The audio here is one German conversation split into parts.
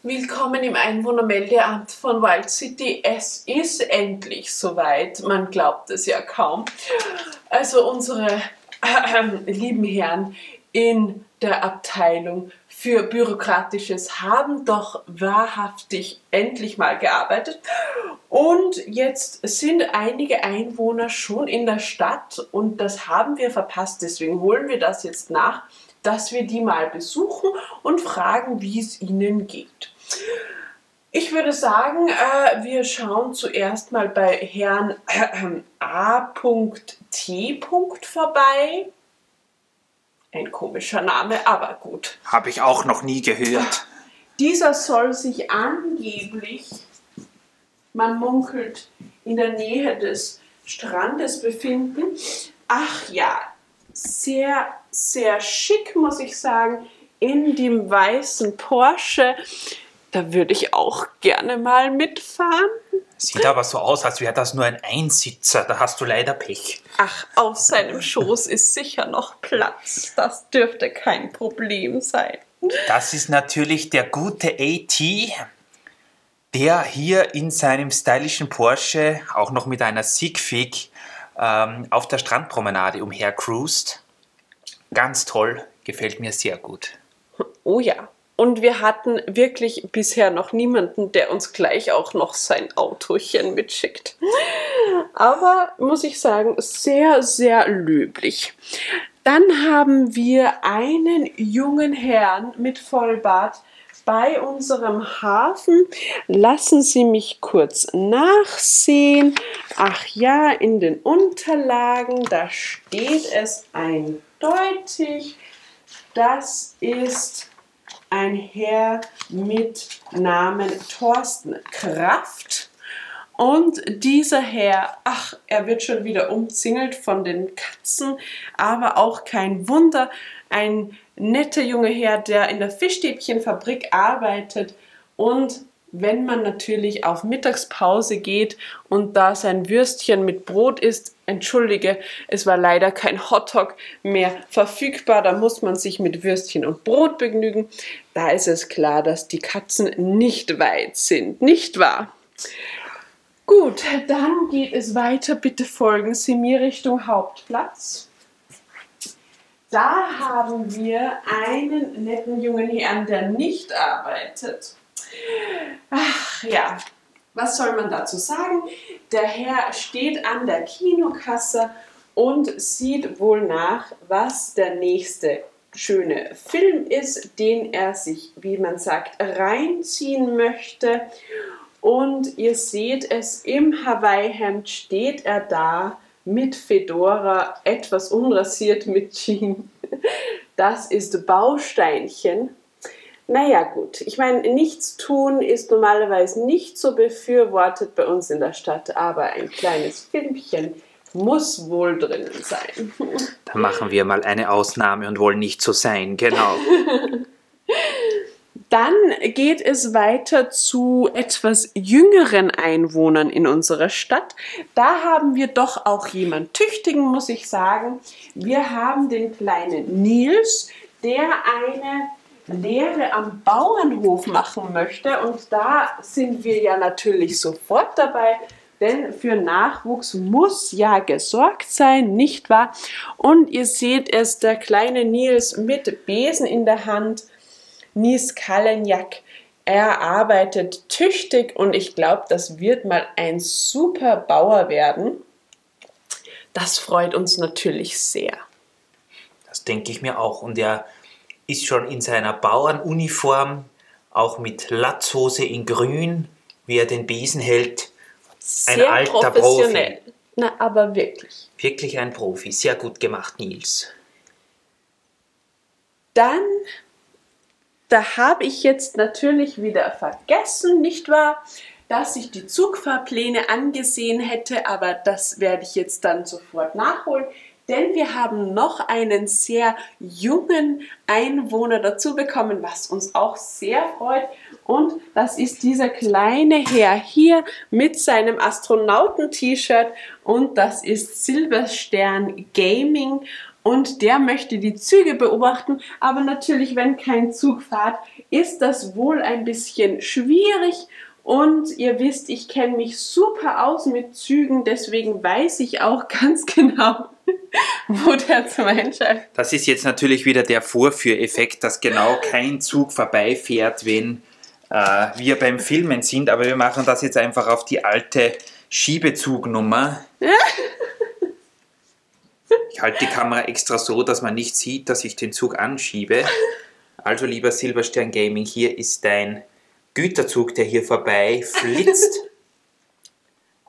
Willkommen im Einwohnermeldeamt von Wild City. Es ist endlich soweit. Man glaubt es ja kaum. Also unsere lieben Herren in der Abteilung für Bürokratisches haben doch wahrhaftig endlich mal gearbeitet. Und jetzt sind einige Einwohner schon in der Stadt und das haben wir verpasst. Deswegen holen wir das jetzt nach, dass wir die mal besuchen und fragen, wie es ihnen geht. Ich würde sagen, wir schauen zuerst mal bei Herrn A.T. vorbei. Ein komischer Name, aber gut. Habe ich auch noch nie gehört. Dieser soll sich angeblich, man munkelt, in der Nähe des Strandes befinden. Ach ja, sehr, sehr schick, muss ich sagen, in dem weißen Porsche. Da würde ich auch gerne mal mitfahren. Sieht aber so aus, als wäre das nur ein Einsitzer. Da hast du leider Pech. Ach, auf seinem Schoß ist sicher noch Platz. Das dürfte kein Problem sein. Das ist natürlich der gute A.T., der hier in seinem stylischen Porsche auch noch mit einer Sigfig auf der Strandpromenade umhercruist. Ganz toll, gefällt mir sehr gut. Oh ja. Und wir hatten wirklich bisher noch niemanden, der uns gleich auch noch sein Autochen mitschickt. Aber, muss ich sagen, sehr, sehr löblich. Dann haben wir einen jungen Herrn mit Vollbart bei unserem Hafen. Lassen Sie mich kurz nachsehen. Ach ja, in den Unterlagen, da steht es eindeutig. Das ist ein Herr mit Namen Thorsten Kraft. Und dieser Herr, ach, er wird schon wieder umzingelt von den Katzen, aber auch kein Wunder. Ein netter junger Herr, der in der Fischstäbchenfabrik arbeitet und wenn man natürlich auf Mittagspause geht und da sein Würstchen mit Brot isst, entschuldige, es war leider kein Hotdog mehr verfügbar, da muss man sich mit Würstchen und Brot begnügen. Da ist es klar, dass die Katzen nicht weit sind, nicht wahr? Gut, dann geht es weiter. Bitte folgen Sie mir Richtung Hauptplatz. Da haben wir einen netten jungen Herrn, der nicht arbeitet. Ach ja, was soll man dazu sagen? Der Herr steht an der Kinokasse und sieht wohl nach, was der nächste schöne Film ist, den er sich, wie man sagt, reinziehen möchte. Und ihr seht es, im Hawaii-Hemd steht er da mit Fedora, etwas unrasiert mit Jeans. Das ist Bausteinchen. Naja gut, ich meine, nichts tun ist normalerweise nicht so befürwortet bei uns in der Stadt, aber ein kleines Filmchen muss wohl drinnen sein. Da machen wir mal eine Ausnahme und wollen nicht so sein, genau. Dann geht es weiter zu etwas jüngeren Einwohnern in unserer Stadt. Da haben wir doch auch jemanden Tüchtigen, muss ich sagen. Wir haben den kleinen Nils, der eine Lehre am Bauernhof machen möchte. Und da sind wir ja natürlich sofort dabei, denn für Nachwuchs muss ja gesorgt sein, nicht wahr? Und ihr seht es, der kleine Nils mit Besen in der Hand, Nils Kalenjak, er arbeitet tüchtig und ich glaube, das wird mal ein super Bauer werden. Das freut uns natürlich sehr. Das denke ich mir auch. Und er ist schon in seiner Bauernuniform, auch mit Latzhose in grün, wie er den Besen hält. Ein Sehr alter professionell. Profi. Na, aber wirklich. Wirklich ein Profi. Sehr gut gemacht, Nils. Dann, da habe ich jetzt natürlich wieder vergessen, nicht wahr, dass ich die Zugfahrpläne angesehen hätte, aber das werde ich jetzt dann sofort nachholen. Denn wir haben noch einen sehr jungen Einwohner dazu bekommen, was uns auch sehr freut. Und das ist dieser kleine Herr hier mit seinem Astronauten-T-Shirt. Und das ist Silberstern Gaming. und der möchte die Züge beobachten, aber natürlich, wenn kein Zug fährt, ist das wohl ein bisschen schwierig. Und ihr wisst, ich kenne mich super aus mit Zügen, deswegen weiß ich auch ganz genau, wo der zum Einschalten. Das ist jetzt natürlich wieder der Vorführeffekt, dass genau kein Zug vorbeifährt, wenn wir beim Filmen sind. Aber wir machen das jetzt einfach auf die alte Schiebezugnummer. Ich halte die Kamera extra so, dass man nicht sieht, dass ich den Zug anschiebe. Also lieber Silberstern Gaming, hier ist dein Güterzug, der hier vorbei flitzt.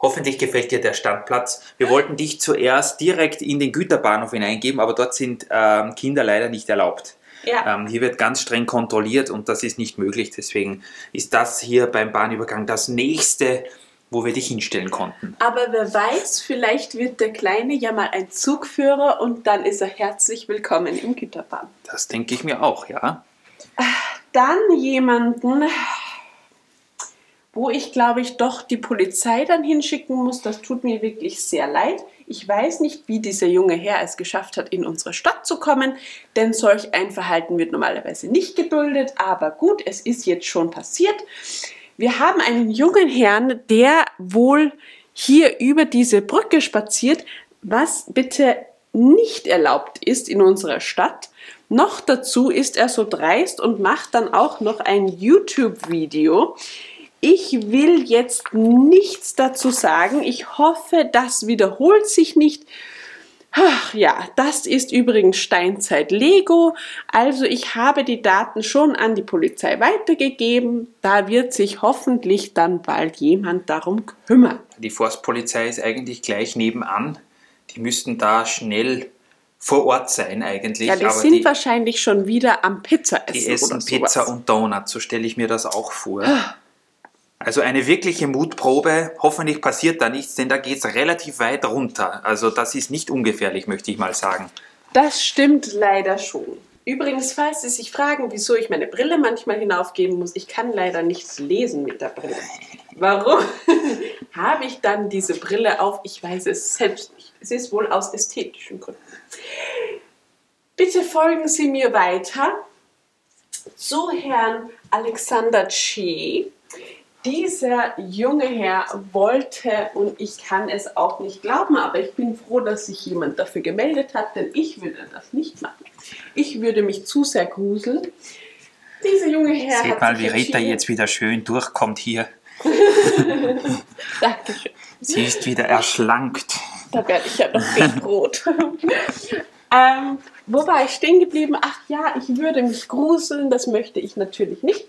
Hoffentlich gefällt dir der Standplatz. Wir wollten dich zuerst direkt in den Güterbahnhof hineingeben, aber dort sind Kinder leider nicht erlaubt. Ja. Hier wird ganz streng kontrolliert und das ist nicht möglich. Deswegen ist das hier beim Bahnübergang das nächste, wo wir dich hinstellen konnten. Aber wer weiß, vielleicht wird der Kleine ja mal ein Zugführer und dann ist er herzlich willkommen im Güterbahn. Das denke ich mir auch, ja. Dann jemanden, wo ich glaube ich doch die Polizei dann hinschicken muss. Das tut mir wirklich sehr leid. Ich weiß nicht, wie dieser junge Herr es geschafft hat, in unsere Stadt zu kommen, denn solch ein Verhalten wird normalerweise nicht geduldet. Aber gut, es ist jetzt schon passiert. Wir haben einen jungen Herrn, der wohl hier über diese Brücke spaziert, was bitte nicht erlaubt ist in unserer Stadt. Noch dazu ist er so dreist und macht dann auch noch ein YouTube-Video. Ich will jetzt nichts dazu sagen. Ich hoffe, das wiederholt sich nicht. Ach ja, das ist übrigens Steinzeit Lego. Also ich habe die Daten schon an die Polizei weitergegeben. Da wird sich hoffentlich dann bald jemand darum kümmern. Die Forstpolizei ist eigentlich gleich nebenan. Die müssten da schnell vor Ort sein eigentlich. Ja, die aber sind wahrscheinlich schon wieder am Pizza essen. Die essen oder Pizza sowas. und Donut, so stelle ich mir das auch vor. Also eine wirkliche Mutprobe, hoffentlich passiert da nichts, denn da geht es relativ weit runter. Also das ist nicht ungefährlich, möchte ich mal sagen. Das stimmt leider schon. Übrigens, falls Sie sich fragen, wieso ich meine Brille manchmal hinaufgeben muss, ich kann leider nichts lesen mit der Brille. Warum habe ich dann diese Brille auf? Ich weiß es selbst nicht. Es ist wohl aus ästhetischen Gründen. Bitte folgen Sie mir weiter zu Herrn Alexander Che. Dieser junge Herr wollte, und ich kann es auch nicht glauben, aber ich bin froh, dass sich jemand dafür gemeldet hat, denn ich würde das nicht machen. Ich würde mich zu sehr gruseln. Dieser junge Herr Seht hat mal, sich wie Rita entschieden- jetzt wieder schön durchkommt hier. Dankeschön. Sie ist wieder erschlankt. Da werde ich ja noch rot. Wo war ich stehen geblieben? Ach ja, ich würde mich gruseln, das möchte ich natürlich nicht.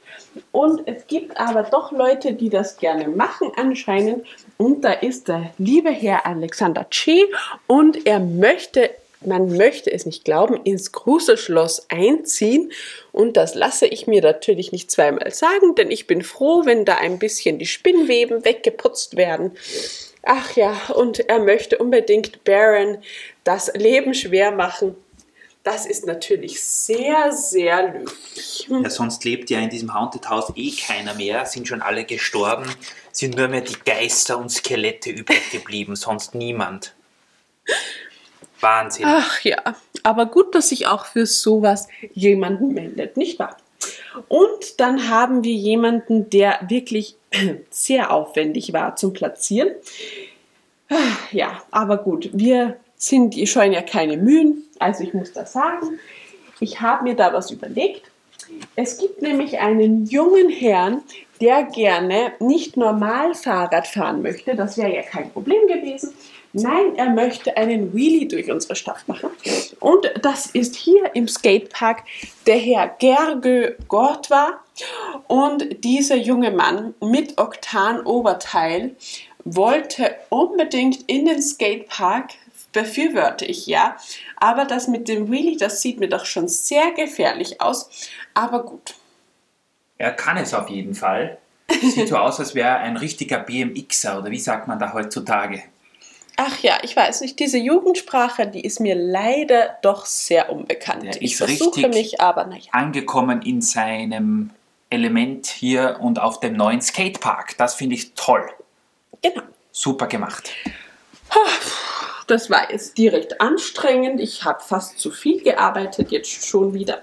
Und es gibt aber doch Leute, die das gerne machen anscheinend. Und da ist der liebe Herr Alexander Che und er möchte, man möchte es nicht glauben, ins Gruselschloss einziehen. Und das lasse ich mir natürlich nicht zweimal sagen, denn ich bin froh, wenn da ein bisschen die Spinnweben weggeputzt werden. Ach ja, und er möchte unbedingt Baron das Leben schwer machen. Das ist natürlich sehr, sehr löblich. Ja, sonst lebt ja in diesem Haunted House eh keiner mehr, sind schon alle gestorben, sind nur mehr die Geister und Skelette übrig geblieben, sonst niemand. Wahnsinn. Ach ja, aber gut, dass sich auch für sowas jemanden meldet, nicht wahr? Und dann haben wir jemanden, der wirklich sehr aufwendig war zum Platzieren. Ja, aber gut, wir scheuen ja keine Mühen, also ich muss das sagen. Ich habe mir da was überlegt. Es gibt nämlich einen jungen Herrn, der gerne nicht normal Fahrrad fahren möchte. Das wäre ja kein Problem gewesen. Nein, er möchte einen Wheelie durch unsere Stadt machen. Und das ist hier im Skatepark der Herr Gergő Gortva. Und dieser junge Mann mit Oktanoberteil wollte unbedingt in den Skatepark, befürworte ich ja. Aber das mit dem Wheelie, das sieht mir doch schon sehr gefährlich aus. Aber gut. Er kann es auf jeden Fall. Sieht so aus, als wäre er ein richtiger BMXer, oder wie sagt man da heutzutage? Ach ja, ich weiß nicht, diese Jugendsprache, die ist mir leider doch sehr unbekannt. Der Ich ist versuche richtig mich, aber naja. angekommen in seinem Element hier und auf dem neuen Skatepark. Das finde ich toll. Genau. Super gemacht. das war jetzt direkt anstrengend. Ich habe fast zu viel gearbeitet, jetzt schon wieder.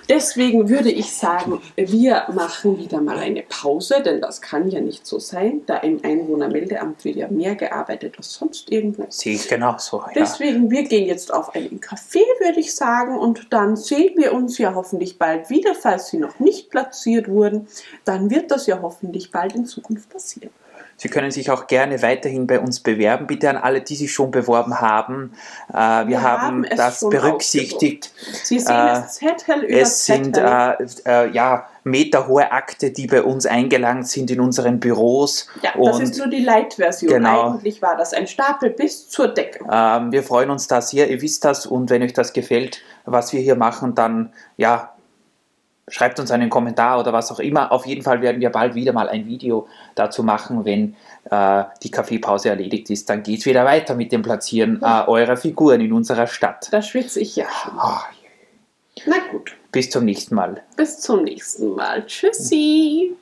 Deswegen würde ich sagen, wir machen wieder mal eine Pause, denn das kann ja nicht so sein, da im Einwohnermeldeamt wird ja mehr gearbeitet als sonst irgendwo. Sehe ich genauso, ja. Deswegen, wir gehen jetzt auf einen Café, würde ich sagen, und dann sehen wir uns ja hoffentlich bald wieder, falls Sie noch nicht platziert wurden. Dann wird das ja hoffentlich bald in Zukunft passieren. Sie können sich auch gerne weiterhin bei uns bewerben. Bitte an alle, die sich schon beworben haben. Wir haben das berücksichtigt. Sie sehen es Zettel über es sind meterhohe Akte, die bei uns eingelangt sind in unseren Büros. Ja, das ist nur die Light-Version. Genau. Eigentlich war das ein Stapel bis zur Decke. Wir freuen uns da sehr, ihr wisst das. Und wenn euch das gefällt, was wir hier machen, dann schreibt uns einen Kommentar oder was auch immer. Auf jeden Fall werden wir bald wieder mal ein Video dazu machen, wenn die Kaffeepause erledigt ist. Dann geht es wieder weiter mit dem Platzieren eurer Figuren in unserer Stadt. Da schwitze ich ja schon. Na gut. Bis zum nächsten Mal. Bis zum nächsten Mal. Tschüssi.